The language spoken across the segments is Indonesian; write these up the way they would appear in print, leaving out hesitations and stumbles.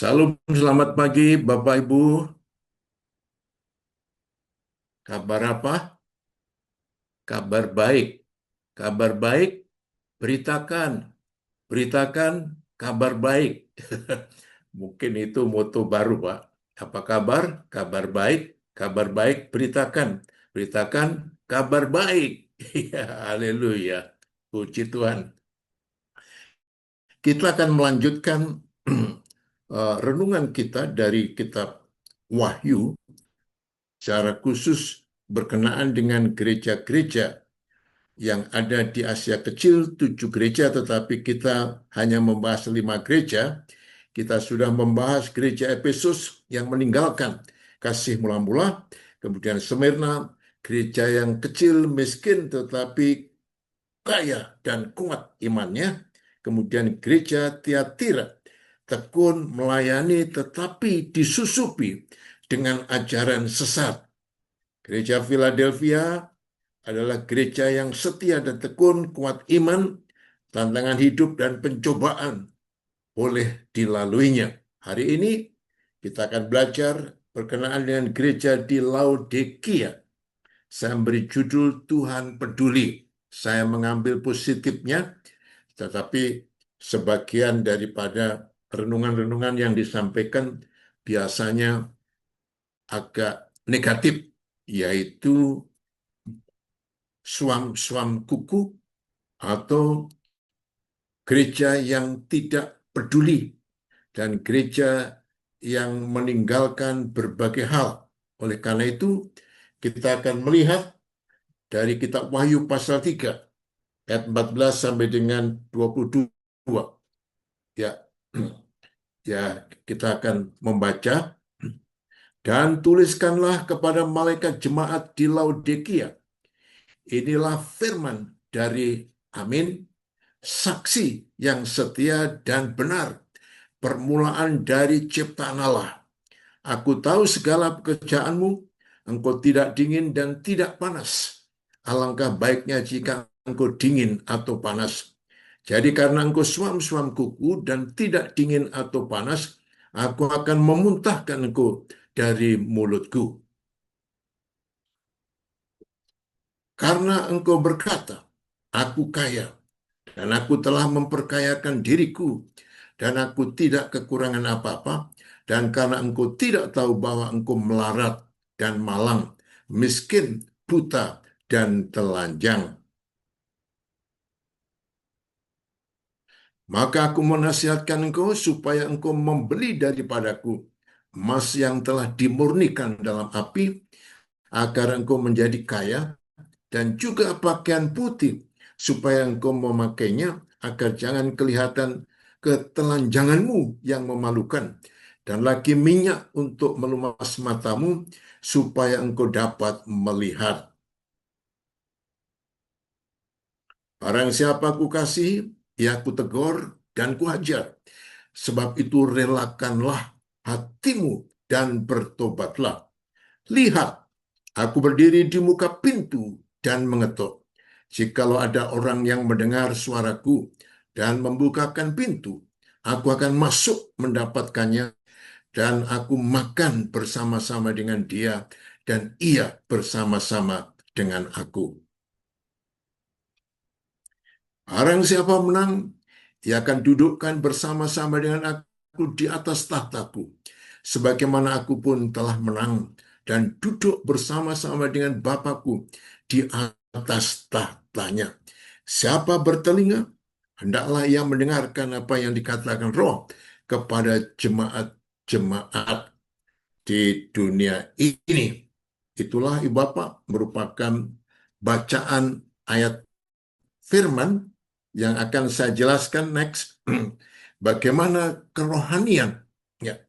Salam, selamat pagi Bapak Ibu. Kabar apa? Kabar baik. Kabar baik, beritakan. Beritakan kabar baik. Mungkin itu moto baru, Pak. Apa kabar? Kabar baik. Kabar baik, beritakan. Beritakan kabar baik. Ya, haleluya. Puji Tuhan. Kita akan melanjutkan renungan kita dari kitab Wahyu secara khusus berkenaan dengan gereja-gereja yang ada di Asia Kecil, 7 gereja, tetapi kita hanya membahas 5 gereja. Kita sudah membahas gereja Efesus yang meninggalkan kasih mula-mula, kemudian Smyrna, gereja yang kecil, miskin, tetapi kaya dan kuat imannya, kemudian gereja Tiatira, tekun melayani tetapi disusupi dengan ajaran sesat. Gereja Philadelphia adalah gereja yang setia dan tekun, kuat iman, tantangan hidup dan pencobaan boleh dilaluinya. Hari ini kita akan belajar berkenaan dengan gereja di Laodikia. Saya beri judul Tuhan Peduli. Saya mengambil positifnya, tetapi sebagian daripada renungan-renungan yang disampaikan biasanya agak negatif, yaitu suam-suam kuku atau gereja yang tidak peduli dan gereja yang meninggalkan berbagai hal. Oleh karena itu, kita akan melihat dari kitab Wahyu pasal 3 ayat 14 sampai dengan 22. Ya, ya, kita akan membaca. Dan tuliskanlah kepada malaikat jemaat di Laodikia. Inilah firman dari Amin, saksi yang setia dan benar, permulaan dari ciptaan Allah. Aku tahu segala pekerjaanmu, engkau tidak dingin dan tidak panas. Alangkah baiknya jika engkau dingin atau panas. Jadi karena engkau suam-suam kuku dan tidak dingin atau panas, aku akan memuntahkan engkau dari mulutku. Karena engkau berkata, aku kaya, dan aku telah memperkayakan diriku, dan aku tidak kekurangan apa-apa, dan karena engkau tidak tahu bahwa engkau melarat dan malang, miskin, buta, dan telanjang. Maka aku menasihatkan engkau supaya engkau membeli daripadaku emas yang telah dimurnikan dalam api, agar engkau menjadi kaya, dan juga pakaian putih, supaya engkau memakainya, agar jangan kelihatan ketelanjanganmu yang memalukan, dan lagi minyak untuk melumas matamu, supaya engkau dapat melihat. Barang siapa aku kasih, ya aku tegur dan kuajar. Sebab itu relakanlah hatimu dan bertobatlah. Lihat, aku berdiri di muka pintu dan mengetuk. Jikalau ada orang yang mendengar suaraku dan membukakan pintu, aku akan masuk mendapatkannya dan aku makan bersama-sama dengan dia dan ia bersama-sama dengan aku. Barang siapa menang, ia akan dudukkan bersama-sama dengan aku di atas tahtaku, sebagaimana aku pun telah menang dan duduk bersama-sama dengan Bapakku di atas tahtanya. Siapa bertelinga, hendaklah ia mendengarkan apa yang dikatakan Roh kepada jemaat-jemaat di dunia ini. Itulah Ibu Bapak merupakan bacaan ayat firman yang akan saya jelaskan next. Bagaimana kerohanian ya,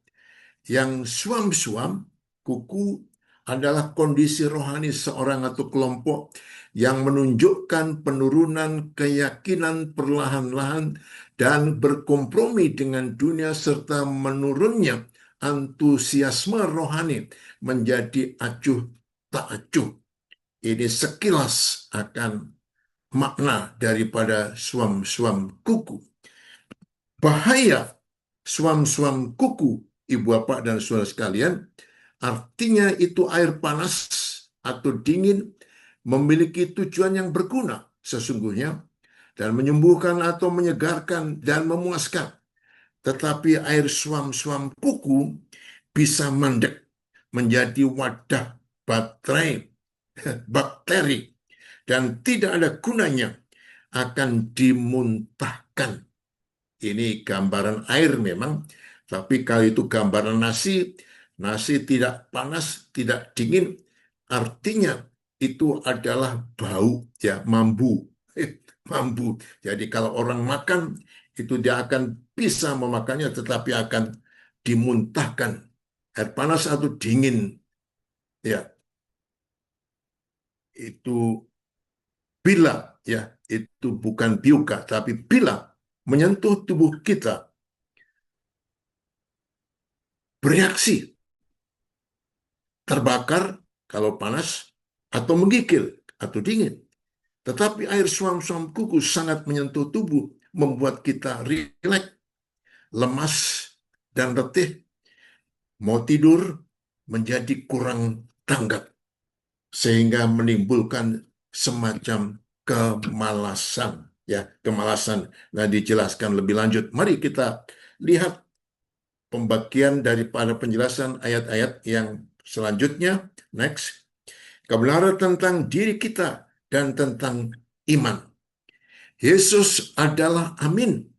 yang suam-suam kuku adalah kondisi rohani seorang atau kelompok yang menunjukkan penurunan keyakinan perlahan-lahan dan berkompromi dengan dunia serta menurunnya antusiasme rohani menjadi acuh tak acuh. Ini sekilas akan makna daripada suam-suam kuku. Bahaya suam-suam kuku, ibu bapak dan saudara sekalian, artinya itu air panas atau dingin memiliki tujuan yang berguna sesungguhnya dan menyembuhkan atau menyegarkan dan memuaskan. Tetapi air suam-suam kuku bisa mendek menjadi wadah bakteri dan tidak ada gunanya, akan dimuntahkan. Ini gambaran air memang, tapi kalau itu gambaran nasi, nasi tidak panas, tidak dingin, artinya itu adalah bau, ya, mambu. Mambu. Jadi kalau orang makan, itu dia akan bisa memakannya, tetapi akan dimuntahkan. Air panas atau dingin, ya, itu bila, ya, itu bukan biuka, tapi bila menyentuh tubuh kita, bereaksi, terbakar kalau panas, atau menggigil atau dingin. Tetapi air suam-suam kuku sangat menyentuh tubuh, membuat kita rileks, lemas, dan letih, mau tidur menjadi kurang tanggap, sehingga menimbulkan semacam kemalasan. Ya, kemalasan. Nah, dijelaskan lebih lanjut. Mari kita lihat pembagian daripada penjelasan ayat-ayat yang selanjutnya. Next. Kebenaran tentang diri kita dan tentang iman. Yesus adalah amin.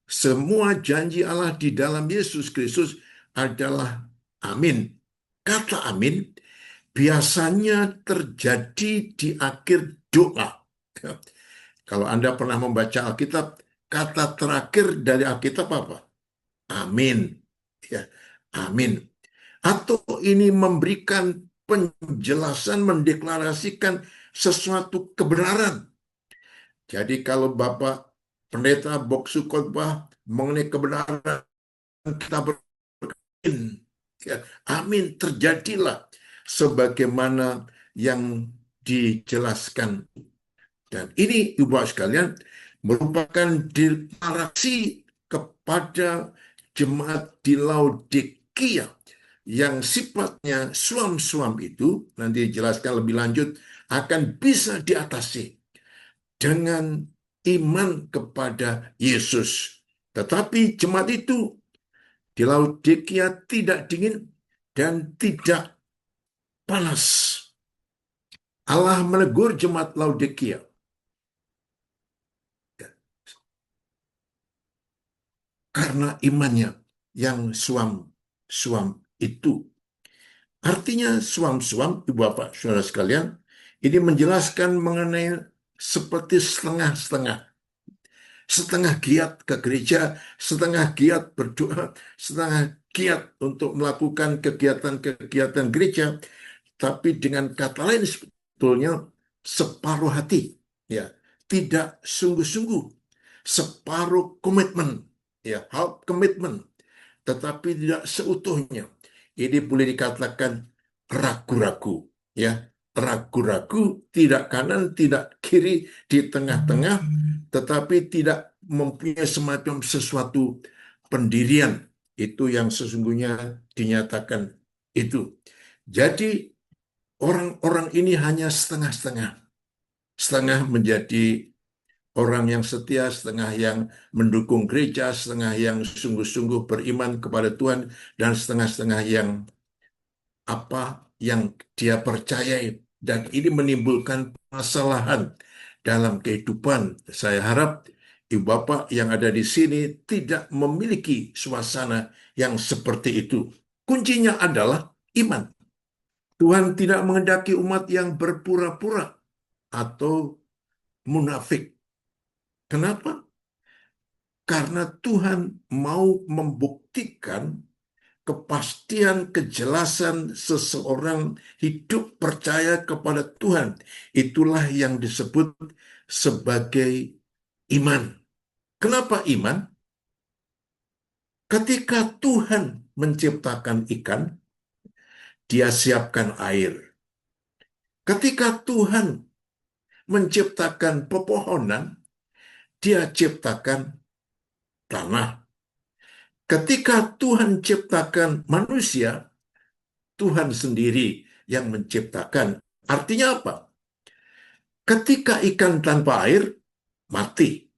Semua janji Allah di dalam Yesus Kristus adalah amin. Kata amin biasanya terjadi di akhir doa. Kalau Anda pernah membaca Alkitab, kata terakhir dari Alkitab apa? Amin. Ya, amin. Atau ini memberikan penjelasan, mendeklarasikan sesuatu kebenaran. Jadi kalau Bapak Pendeta Boksu khotbah mengenai kebenaran, kita beramin. Ya, amin, terjadilah sebagaimana yang dijelaskan. Dan ini, Ibu Bapak sekalian, merupakan deklarasi kepada jemaat di Laodikia yang sifatnya suam-suam itu, nanti dijelaskan lebih lanjut, akan bisa diatasi dengan iman kepada Yesus. Tetapi jemaat itu di Laodikia tidak dingin dan tidak panas. Allah menegur jemaat Laodikia karena imannya yang suam-suam itu. Artinya suam-suam, Ibu Bapak, Saudara sekalian, ini menjelaskan mengenai seperti setengah-setengah. Setengah giat ke gereja, setengah giat berdoa, setengah giat untuk melakukan kegiatan-kegiatan gereja, tapi dengan kata lain sebetulnya separuh hati, ya, tidak sungguh-sungguh, separuh komitmen, ya, half komitmen, tetapi tidak seutuhnya. Ini boleh dikatakan ragu-ragu, ya, ragu-ragu, tidak kanan, tidak kiri, di tengah-tengah, tetapi tidak mempunyai semacam sesuatu pendirian. Itu yang sesungguhnya dinyatakan itu. Jadi orang-orang ini hanya setengah-setengah. Setengah menjadi orang yang setia, setengah yang mendukung gereja, setengah yang sungguh-sungguh beriman kepada Tuhan, dan setengah-setengah yang apa yang dia percayai. Dan ini menimbulkan masalahan dalam kehidupan. Saya harap Ibu Bapak yang ada di sini tidak memiliki suasana yang seperti itu. Kuncinya adalah iman. Tuhan tidak menghendaki umat yang berpura-pura atau munafik. Kenapa? Karena Tuhan mau membuktikan kepastian, kejelasan seseorang hidup percaya kepada Tuhan. Itulah yang disebut sebagai iman. Kenapa iman? Ketika Tuhan menciptakan ikan, Dia siapkan air. Ketika Tuhan menciptakan pepohonan, Dia ciptakan tanah. Ketika Tuhan ciptakan manusia, Tuhan sendiri yang menciptakan. Artinya apa? Ketika ikan tanpa air, mati.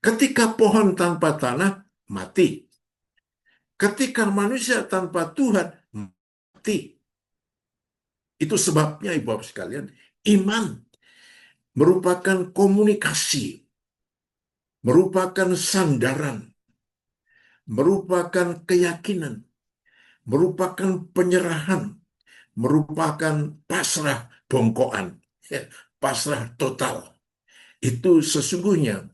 Ketika pohon tanpa tanah, mati. Ketika manusia tanpa Tuhan, mati. Itu sebabnya, Ibu Bapak sekalian, iman merupakan komunikasi, merupakan sandaran, merupakan keyakinan, merupakan penyerahan, merupakan pasrah bongkoan, ya, pasrah total. Itu sesungguhnya.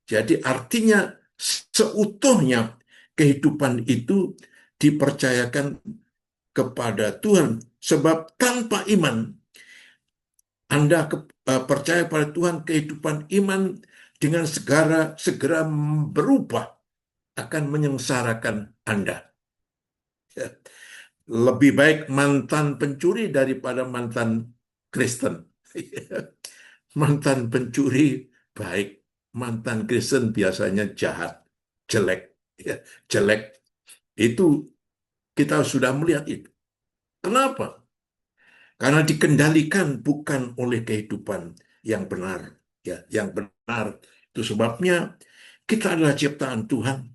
Jadi artinya seutuhnya kehidupan itu dipercayakan kepada Tuhan. Sebab tanpa iman, Anda percaya pada Tuhan, kehidupan iman dengan segera berubah akan menyengsarakan Anda. Ya. Lebih baik mantan pencuri daripada mantan Kristen. Mantan pencuri baik, mantan Kristen biasanya jahat, jelek. Ya, jelek. Itu kita sudah melihat itu. Kenapa? Karena dikendalikan bukan oleh kehidupan yang benar. Ya, yang benar. Itu sebabnya kita adalah ciptaan Tuhan.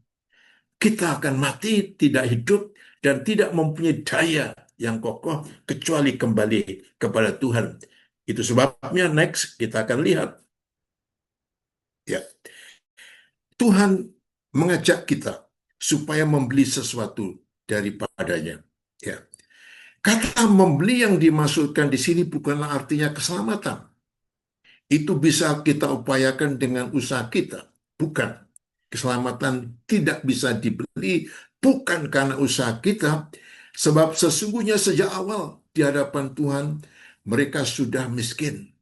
Kita akan mati, tidak hidup, dan tidak mempunyai daya yang kokoh kecuali kembali kepada Tuhan. Itu sebabnya next kita akan lihat. Ya, Tuhan mengajak kita supaya membeli sesuatu daripadanya. Ya. Kata membeli yang dimaksudkan di sini bukanlah artinya keselamatan. Itu bisa kita upayakan dengan usaha kita. Bukan. Keselamatan tidak bisa dibeli bukan karena usaha kita, sebab sesungguhnya sejak awal di hadapan Tuhan mereka sudah miskin.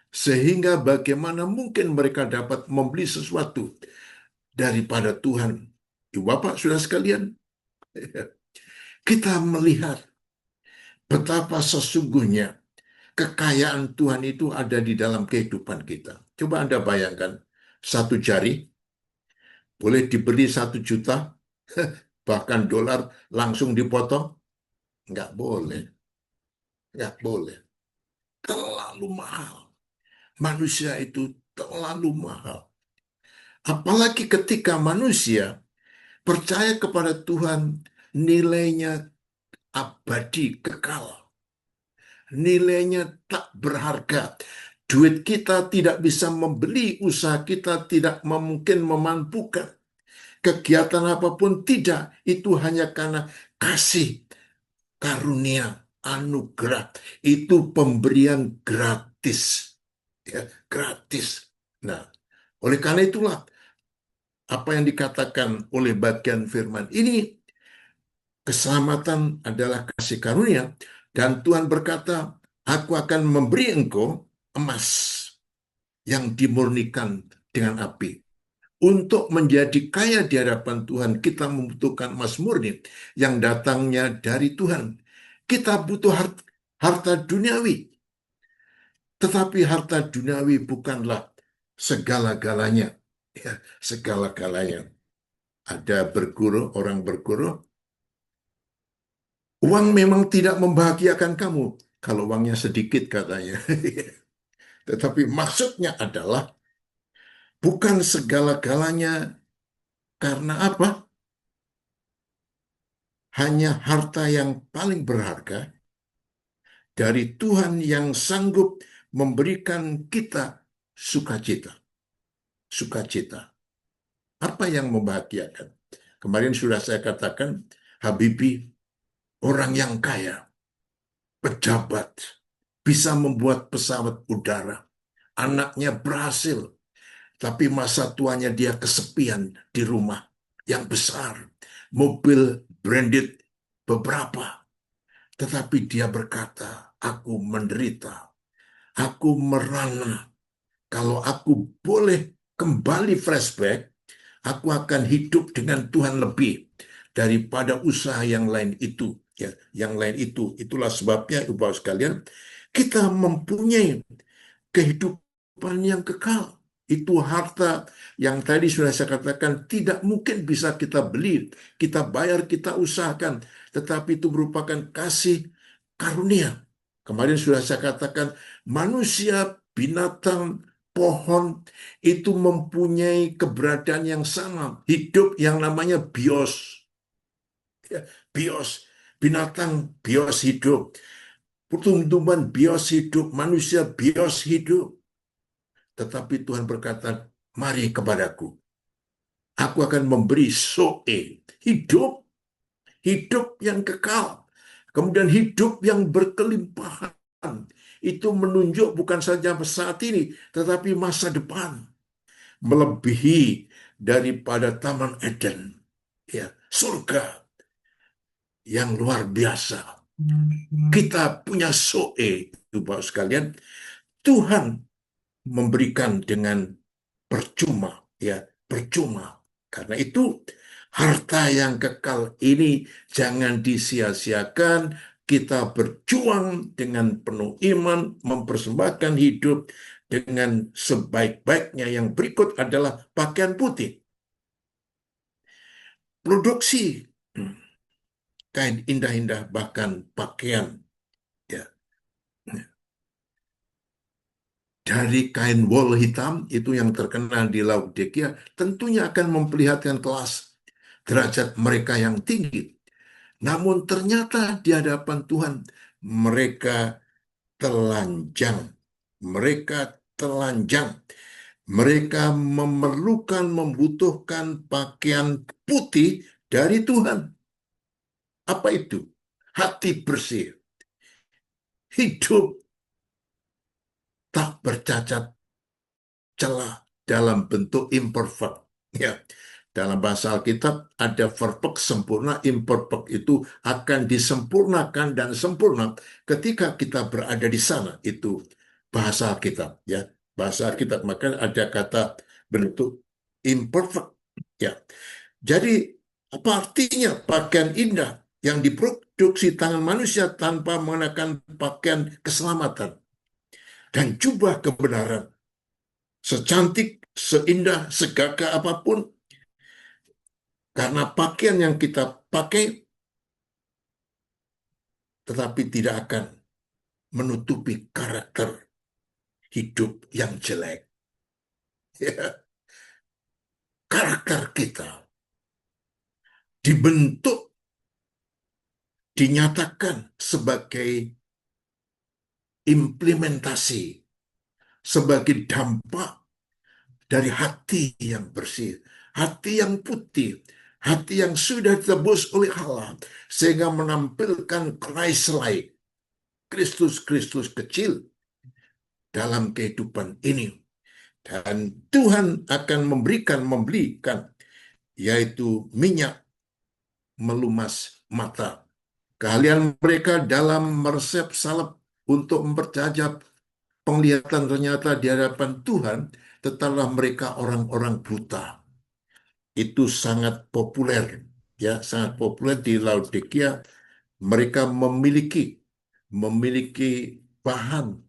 Sehingga bagaimana mungkin mereka dapat membeli sesuatu daripada Tuhan. Ibu Bapak, sudah sekalian, kita melihat betapa sesungguhnya kekayaan Tuhan itu ada di dalam kehidupan kita. Coba Anda bayangkan, satu jari boleh dibeli 1 juta, bahkan dolar langsung dipotong. Nggak boleh, nggak boleh. Terlalu mahal. Manusia itu terlalu mahal. Apalagi ketika manusia percaya kepada Tuhan, nilainya abadi, kekal. Nilainya tak berharga. Duit kita tidak bisa membeli, usaha kita tidak mungkin memampukan. Kegiatan apapun tidak, itu hanya karena kasih, karunia, anugerah. Itu pemberian gratis. Ya, gratis. Nah, oleh karena itulah apa yang dikatakan oleh bagian firman ini, keselamatan adalah kasih karunia, dan Tuhan berkata, aku akan memberi engkau emas yang dimurnikan dengan api. Untuk menjadi kaya di hadapan Tuhan, kita membutuhkan emas murni yang datangnya dari Tuhan. Kita butuh harta duniawi, tetapi harta duniawi bukanlah segala-galanya. Ya, segala-galanya. Ada orang berguru, uang memang tidak membahagiakan kamu kalau uangnya sedikit katanya. Tetapi maksudnya adalah bukan segala-galanya, karena apa? Hanya harta yang paling berharga dari Tuhan yang sanggup memberikan kita sukacita. Sukacita. Apa yang membahagiakan? Kemarin sudah saya katakan, Habibie, orang yang kaya, pejabat, bisa membuat pesawat udara. Anaknya berhasil, tapi masa tuanya dia kesepian di rumah yang besar. Mobil branded beberapa. Tetapi dia berkata, aku menderita, aku merana. Kalau aku boleh kembali flashback, aku akan hidup dengan Tuhan lebih daripada usaha yang lain itu. Ya, yang lain itu. Itulah sebabnya, Ibu sekalian, kita mempunyai kehidupan yang kekal. Itu harta yang tadi sudah saya katakan tidak mungkin bisa kita beli, kita bayar, kita usahakan. Tetapi itu merupakan kasih karunia. Kemarin sudah saya katakan manusia, binatang, pohon itu mempunyai keberadaan yang sama. Hidup yang namanya bios. Ya, bios. Binatang bios hidup. Tumbuhan bios hidup. Manusia bios hidup. Tetapi Tuhan berkata, mari kepadaku. Aku akan memberi soe, hidup, hidup yang kekal. Kemudian hidup yang berkelimpahan. Itu menunjuk bukan saja saat ini, tetapi masa depan. Melebihi daripada Taman Eden. Ya, surga yang luar biasa. Kita punya soe, itu Bapak sekalian. Tuhan memberikan dengan percuma, ya, percuma. Karena itu harta yang kekal ini jangan disia-siakan. Kita berjuang dengan penuh iman, mempersembahkan hidup dengan sebaik-baiknya. Yang berikut adalah pakaian putih. Produksi kain indah-indah, bahkan pakaian, ya, dari kain wol hitam itu yang terkenal di Laodikia tentunya akan memperlihatkan kelas derajat mereka yang tinggi. Namun ternyata di hadapan Tuhan mereka telanjang. Mereka telanjang. Mereka memerlukan, membutuhkan pakaian putih dari Tuhan. Apa itu? Hati bersih. Hidup tak bercacat celah dalam bentuk imperfect. Ya, dalam bahasa Alkitab ada perfect sempurna, imperfect itu akan disempurnakan dan sempurna ketika kita berada di sana. Itu bahasa Alkitab, ya. Bahasa Alkitab maka ada kata bentuk imperfect, ya. Jadi apa artinya pakaian indah yang diproduksi tangan manusia tanpa mengenakan pakaian keselamatan dan jubah kebenaran? Secantik, seindah, segagah apapun, karena pakaian yang kita pakai, tetapi tidak akan menutupi karakter hidup yang jelek. Ya, karakter kita dibentuk, dinyatakan sebagai implementasi, sebagai dampak dari hati yang bersih, hati yang putih, hati yang sudah ditebus oleh Allah, sehingga menampilkan Christ-like, Kristus-Kristus kecil dalam kehidupan ini. Dan Tuhan akan memberikan, yaitu minyak melumas mata. Keahlian mereka dalam meresep salep untuk mempertajam penglihatan ternyata di hadapan Tuhan, tetaplah mereka orang-orang buta. Itu sangat populer, ya, sangat populer di Laodikia. Mereka memiliki bahan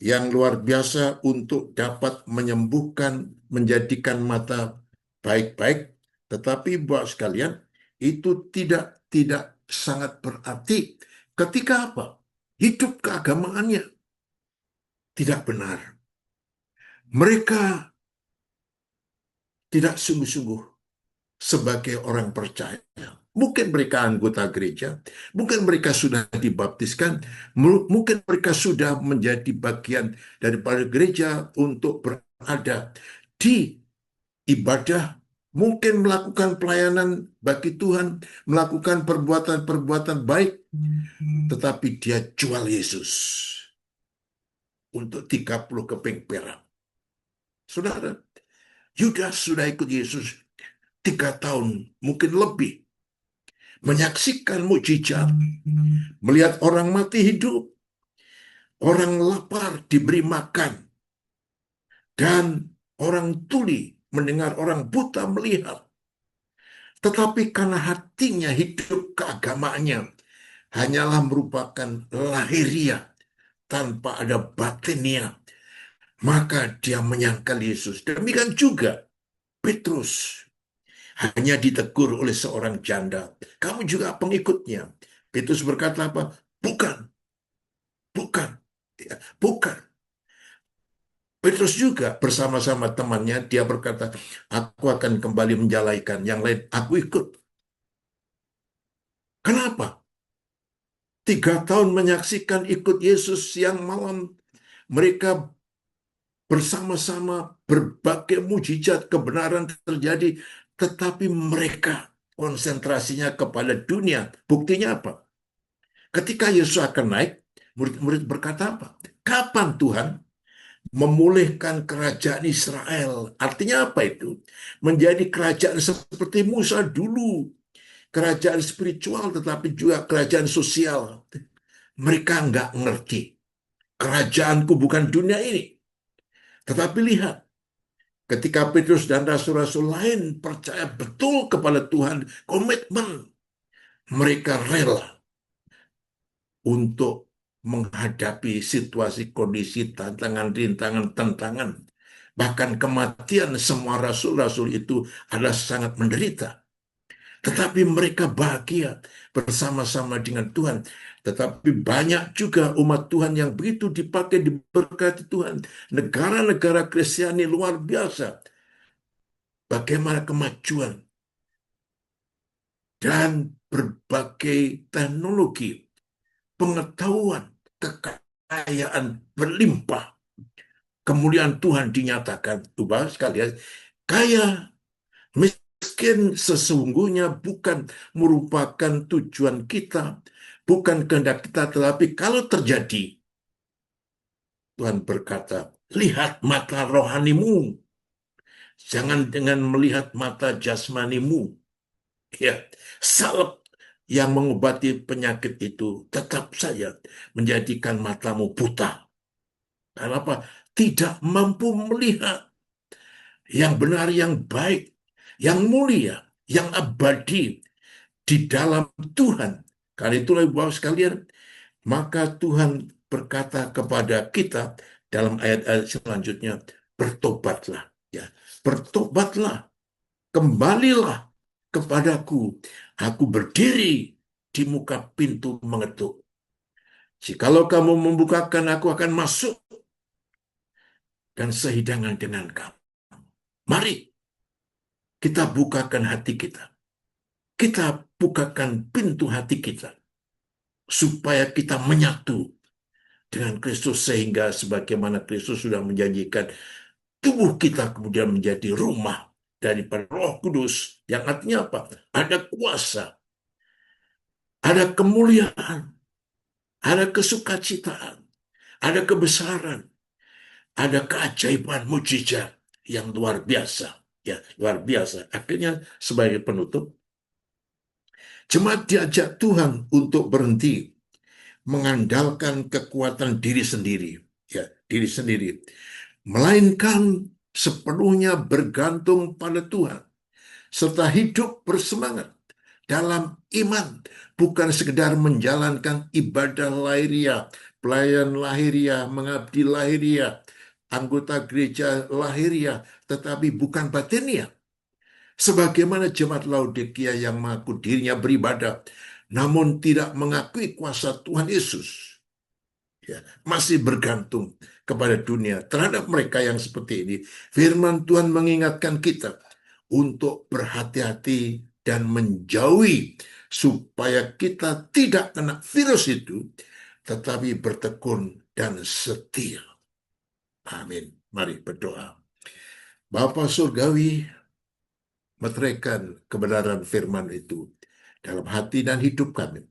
yang luar biasa untuk dapat menyembuhkan, menjadikan mata baik-baik. Tetapi buat sekalian, itu tidak sangat berarti ketika apa? Hidup keagamaannya tidak benar. Mereka tidak sungguh-sungguh sebagai orang percaya. Mungkin mereka anggota gereja, mungkin mereka sudah dibaptiskan, mungkin mereka sudah menjadi bagian daripada gereja untuk berada di ibadah, mungkin melakukan pelayanan bagi Tuhan, melakukan perbuatan-perbuatan baik, tetapi dia jual Yesus untuk 30 keping perak. Saudara, Yudas sudah ikut Yesus 3 tahun, mungkin lebih. Menyaksikan mukjizat, melihat orang mati hidup, orang lapar diberi makan, dan orang tuli mendengar, orang buta melihat. Tetapi karena hatinya hidup keagamaannya hanyalah merupakan lahiriah tanpa ada batinnya, Maka dia menyangkal Yesus. Demikian juga Petrus hanya ditegur oleh seorang janda. Kamu juga pengikutnya. Petrus berkata apa? Bukan, bukan, ya, bukan. Petrus juga bersama-sama temannya, dia berkata, aku akan kembali menjalaikan. Yang lain, aku ikut. Kenapa? 3 tahun menyaksikan ikut Yesus siang malam. Mereka bersama-sama berbagai mujizat kebenaran terjadi. Tetapi mereka konsentrasinya kepada dunia. Buktinya apa? Ketika Yesus akan naik, murid-murid berkata apa? Kapan Tuhan memulihkan kerajaan Israel? Artinya apa itu? Menjadi kerajaan seperti Musa dulu. Kerajaan spiritual tetapi juga kerajaan sosial. Mereka nggak ngerti. Kerajaanku bukan dunia ini. Tetapi lihat, ketika Petrus dan rasul-rasul lain percaya betul kepada Tuhan, komitmen, mereka rela untuk menghadapi situasi, kondisi, tantangan, rintangan, tentangan. Bahkan kematian semua rasul-rasul itu adalah sangat menderita. Tetapi mereka bahagia bersama-sama dengan Tuhan. Tetapi banyak juga umat Tuhan yang begitu dipakai, diberkati Tuhan. Negara-negara Kristiani luar biasa. Bagaimana kemajuan dan berbagai teknologi, pengetahuan, kekayaan berlimpah. Kemuliaan Tuhan dinyatakan. Coba sekalian, kaya miskin sesungguhnya bukan merupakan tujuan kita, bukan kehendak kita, tetapi kalau terjadi, Tuhan berkata, lihat mata rohanimu, jangan dengan melihat mata jasmanimu. Ya, salep yang mengobati penyakit itu tetap saja menjadikan matamu buta. Kenapa? Tidak mampu melihat yang benar, yang baik, yang mulia, yang abadi di dalam Tuhan. Karena itulah Bapak sekalian, maka Tuhan berkata kepada kita dalam ayat-ayat selanjutnya, bertobatlah, ya, bertobatlah, kembalilah kepadaku. Aku berdiri di muka pintu mengetuk. Jikalau kamu membukakan, aku akan masuk dan sehidangan dengan kamu. Mari kita bukakan hati kita. Kita bukakan pintu hati kita supaya kita menyatu dengan Kristus sehingga sebagaimana Kristus sudah menjanjikan tubuh kita kemudian menjadi rumah daripada Roh Kudus yang artinya apa? Ada kuasa, ada kemuliaan, ada kesukacitaan, ada kebesaran, ada keajaiban mujizat yang luar biasa. Ya, luar biasa. Akhirnya sebagai penutup, jemaat diajak Tuhan untuk berhenti mengandalkan kekuatan diri sendiri, ya, diri sendiri, melainkan sepenuhnya bergantung pada Tuhan, serta hidup bersemangat dalam iman, bukan sekedar menjalankan ibadah lahiriah, pelayan lahiriah, mengabdi lahiriah, anggota gereja lahiriah, tetapi bukan batiniah. Sebagaimana jemaat Laodikia yang mengaku dirinya beribadah, namun tidak mengakui kuasa Tuhan Yesus. Ya, masih bergantung kepada dunia. Terhadap mereka yang seperti ini, firman Tuhan mengingatkan kita untuk berhati-hati dan menjauhi supaya kita tidak kena virus itu, tetapi bertekun dan setia. Amin. Mari berdoa. Bapa Surgawi, meteraikan kebenaran firman itu dalam hati dan hidup kami.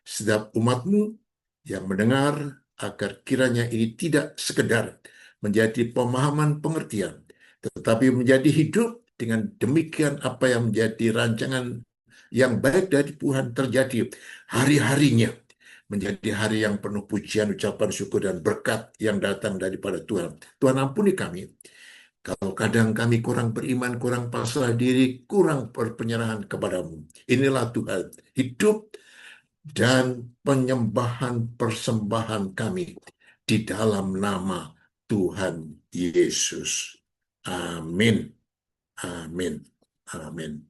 Setiap umatmu yang mendengar, agar kiranya ini tidak sekedar menjadi pemahaman pengertian, tetapi menjadi hidup dengan demikian apa yang menjadi rancangan yang baik dari Tuhan terjadi hari-harinya, menjadi hari yang penuh pujian, ucapan syukur, dan berkat yang datang daripada Tuhan. Tuhan ampuni kami kalau kadang kami kurang beriman, kurang pasrah diri, kurang berpenyerahan kepadamu. Inilah Tuhan, hidup dan penyembahan persembahan kami di dalam nama Tuhan Yesus. Amin. Amin. Amin.